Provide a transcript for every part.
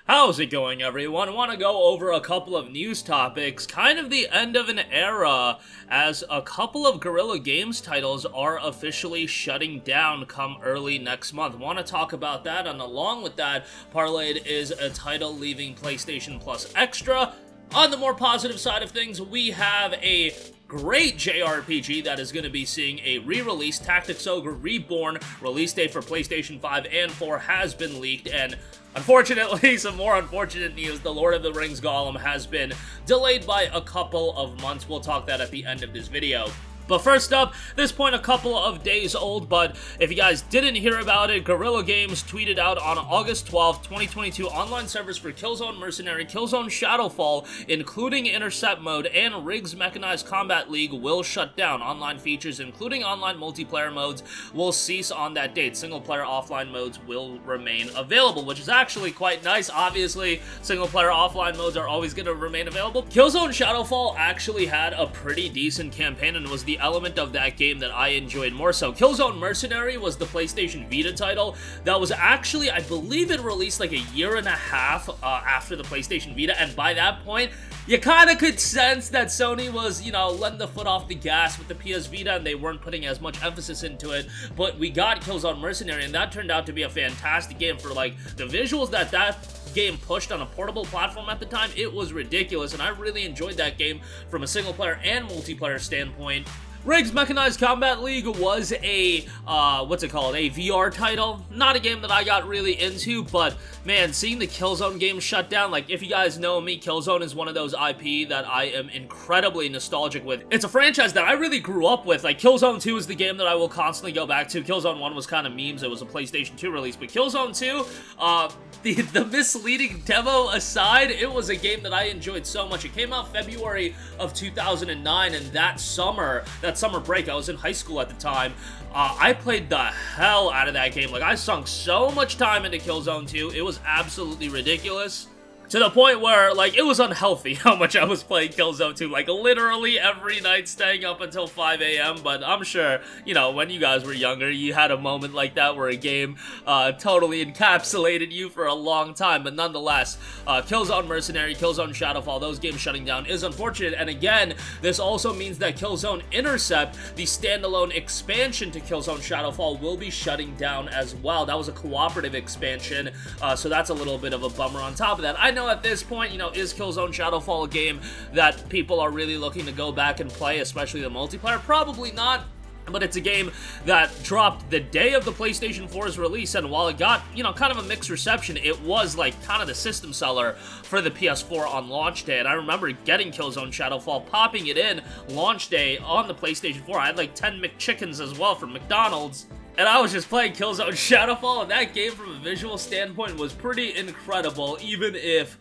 How's it going, everyone? I want to go over a couple of news topics, kind of the end of an era, as a couple of Guerrilla Games titles are officially shutting down come early next month. Want to talk about that, and along with that, parlayed is a title leaving PlayStation Plus Extra. On the more positive side of things, we have a great JRPG that is going to be seeing a re-release. Tactics Ogre Reborn, release date for PlayStation 5 and 4 has been leaked, and unfortunately, some more unfortunate news, the Lord of the Rings Golem has been delayed by a couple of months. We'll talk that at the end of this video. But first up, this point a couple of days old, but if you guys didn't hear about it, Guerrilla Games tweeted out on August 12th, 2022, online servers for Killzone Mercenary, Killzone Shadowfall, including Intercept Mode, and Riggs Mechanized Combat League will shut down. Online features, including online multiplayer modes, will cease on that date. Single-player offline modes will remain available, which is actually quite nice. Obviously, single-player offline modes are always going to remain available. Killzone Shadowfall actually had a pretty decent campaign and was the element of that game that I enjoyed more so. Killzone Mercenary was the PlayStation Vita title that was actually, I believe it released like a year and a half after the PlayStation Vita, and by that point, you kind of could sense that Sony was, you know, letting the foot off the gas with the PS Vita and they weren't putting as much emphasis into it, but we got Killzone Mercenary and that turned out to be a fantastic game for, like, the visuals that game pushed on a portable platform at the time. It was ridiculous, and I really enjoyed that game from a single player and multiplayer standpoint. Riggs Mechanized Combat League was a, a VR title. Not a game that I got really into, but man, seeing the Killzone game shut down, like, if you guys know me, Killzone is one of those IP that I am incredibly nostalgic with. It's a franchise that I really grew up with. Like, Killzone 2 is the game that I will constantly go back to. Killzone 1 was kind of memes. It was a PlayStation 2 release, but Killzone 2, the misleading demo aside, it was a game that I enjoyed so much. It came out February of 2009, and that summer break, I was in high school at the time, I played the hell out of that game. Like, I sunk so much time into Killzone 2, it was absolutely ridiculous. To the point where, like, it was unhealthy how much I was playing Killzone 2, like, literally every night staying up until 5 a.m., but I'm sure, you know, when you guys were younger, you had a moment like that where a game totally encapsulated you for a long time, but nonetheless, Killzone Mercenary, Killzone Shadowfall, those games shutting down is unfortunate, and again, this also means that Killzone Intercept, the standalone expansion to Killzone Shadowfall, will be shutting down as well. That was a cooperative expansion, so that's a little bit of a bummer on top of that. I know at this point, you know, is Killzone Shadowfall a game that people are really looking to go back and play, especially the multiplayer? Probably not. But it's a game that dropped the day of the PlayStation 4's release, and while it got, you know, kind of a mixed reception, it was, like, kind of the system seller for the PS4 on launch day, and I remember getting Killzone Shadowfall, popping it in launch day on the PlayStation 4. I had, like, 10 McChickens as well from McDonald's, and I was just playing Killzone Shadowfall, and that game from a visual standpoint was pretty incredible, even if,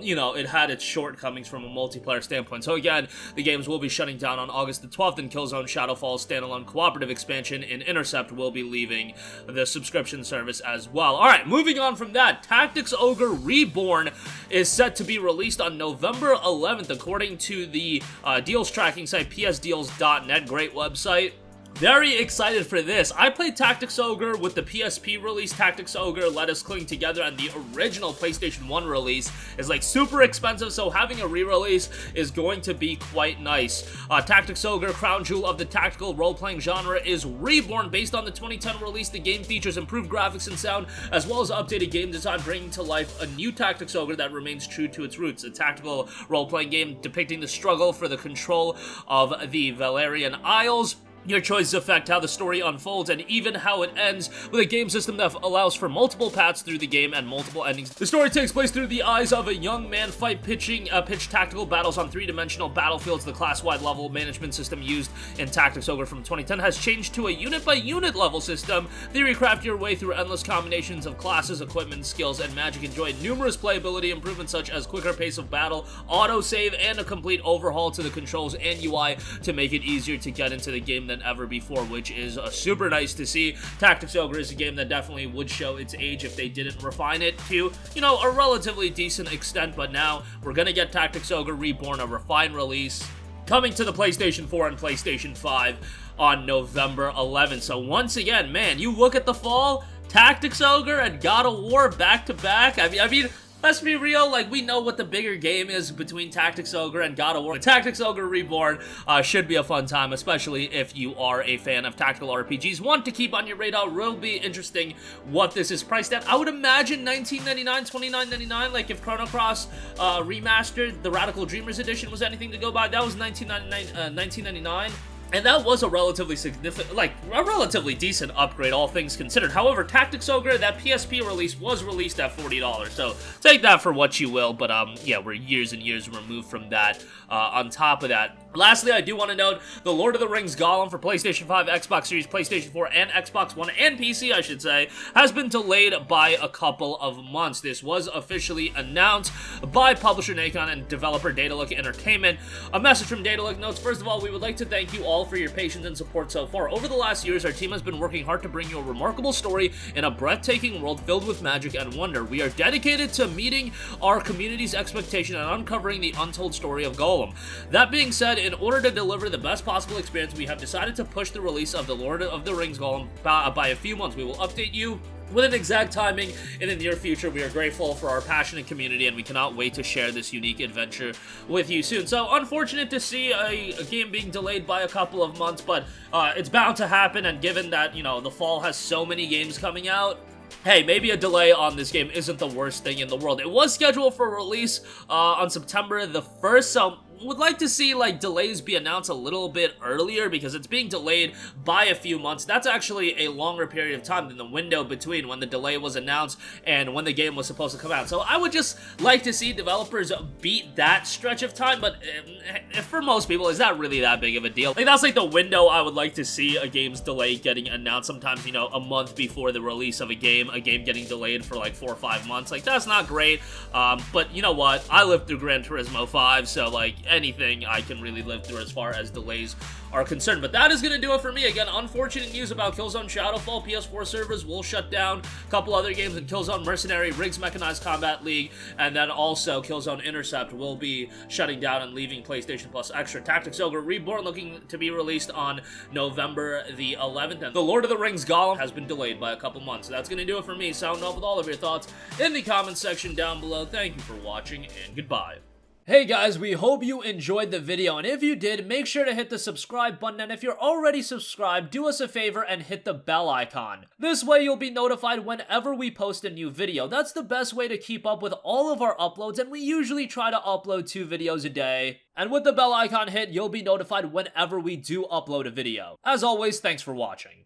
you know, it had its shortcomings from a multiplayer standpoint. So again, the games will be shutting down on August the 12th, and Killzone Shadowfall's standalone cooperative expansion in Intercept will be leaving the subscription service as well. Alright, moving on from that, Tactics Ogre Reborn is set to be released on November 11th, according to the deals tracking site psdeals.net, great website. Very excited for this. I played Tactics Ogre with the PSP release. Tactics Ogre Let Us Cling Together, and the original PlayStation 1 release is, like, super expensive, so having a re-release is going to be quite nice. Tactics Ogre, crown jewel of the tactical role-playing genre, is reborn based on the 2010 release. The game features improved graphics and sound, as well as updated game design, bringing to life a new Tactics Ogre that remains true to its roots. A tactical role-playing game depicting the struggle for the control of the Valerian Isles. Your choices affect how the story unfolds and even how it ends, with a game system that allows for multiple paths through the game and multiple endings. The story takes place through the eyes of a young man pitch tactical battles on three-dimensional battlefields. The class-wide level management system used in Tactics Ogre from 2010 has changed to a unit-by-unit level system. Theorycraft your way through endless combinations of classes, equipment, skills, and magic. Enjoy numerous playability improvements such as quicker pace of battle, auto-save, and a complete overhaul to the controls and UI to make it easier to get into the game than ever before, which is super nice to see. Tactics Ogre is a game that definitely would show its age if they didn't refine it to, you know, a relatively decent extent, but now we're gonna get Tactics Ogre Reborn, a refined release, coming to the PlayStation 4 and PlayStation 5 on November 11th. So once again, man, you look at the fall, Tactics Ogre and God of War back to back. I mean, let's be real, like, we know what the bigger game is between Tactics Ogre and God of War. Tactics Ogre Reborn should be a fun time, especially if you are a fan of tactical RPGs. One to keep on your radar. Will be interesting what this is priced at. I would imagine $19.99, $29.99. Like, if Chrono Cross Remastered, the Radical Dreamers Edition was anything to go by, that was $19.99. And that was a relatively significant, like, a relatively decent upgrade, all things considered. However, Tactics Ogre, that PSP release, was released at $40, so take that for what you will, but, yeah, we're years and years removed from that. On top of that, lastly, I do want to note, the Lord of the Rings Gollum for PlayStation 5, Xbox Series, PlayStation 4, and Xbox One, and PC, I should say, has been delayed by a couple of months. This was officially announced by publisher Nacon and developer Datalook Entertainment. A message from Datalook notes, first of all, we would like to thank you all for your patience and support so far. Over the last years, our team has been working hard to bring you a remarkable story in a breathtaking world filled with magic and wonder. We are dedicated to meeting our community's expectation and uncovering the untold story of Gollum. That being said, in order to deliver the best possible experience, we have decided to push the release of the Lord of the Rings Gollum by a few months. We will update you with an exact timing in the near future. We are grateful for our passionate community, and we cannot wait to share this unique adventure with you soon. So, unfortunate to see a game being delayed by a couple of months, but it's bound to happen, and given that, you know, the fall has so many games coming out, hey, maybe a delay on this game isn't the worst thing in the world. It was scheduled for release on September the 1st, so would like to see, like, delays be announced a little bit earlier, because it's being delayed by a few months. That's actually a longer period of time than the window between when the delay was announced and when the game was supposed to come out. So I would just like to see developers beat that stretch of time, but for most people, is that really that big of a deal? Like, that's like the window I would like to see a game's delay getting announced. Sometimes, you know, a month before the release of a game getting delayed for like 4 or 5 months. Like, that's not great, but you know what? I lived through Gran Turismo 5, so, like, anything I can really live through as far as delays are concerned. But that is going to do it for me. Again, unfortunate news about Killzone Shadowfall. PS4 servers will shut down. A couple other games in Killzone Mercenary, Riggs Mechanized Combat League, and then also Killzone Intercept will be shutting down and leaving PlayStation Plus Extra. Tactics Ogre Reborn looking to be released on November the 11th. And the Lord of the Rings Gollum has been delayed by a couple months. So that's going to do it for me. Sound off with all of your thoughts in the comments section down below. Thank you for watching, and goodbye. Hey guys, we hope you enjoyed the video, and if you did, make sure to hit the subscribe button, and if you're already subscribed, do us a favor and hit the bell icon. This way you'll be notified whenever we post a new video. That's the best way to keep up with all of our uploads, and we usually try to upload 2 videos a day. And with the bell icon hit, you'll be notified whenever we do upload a video. As always, thanks for watching.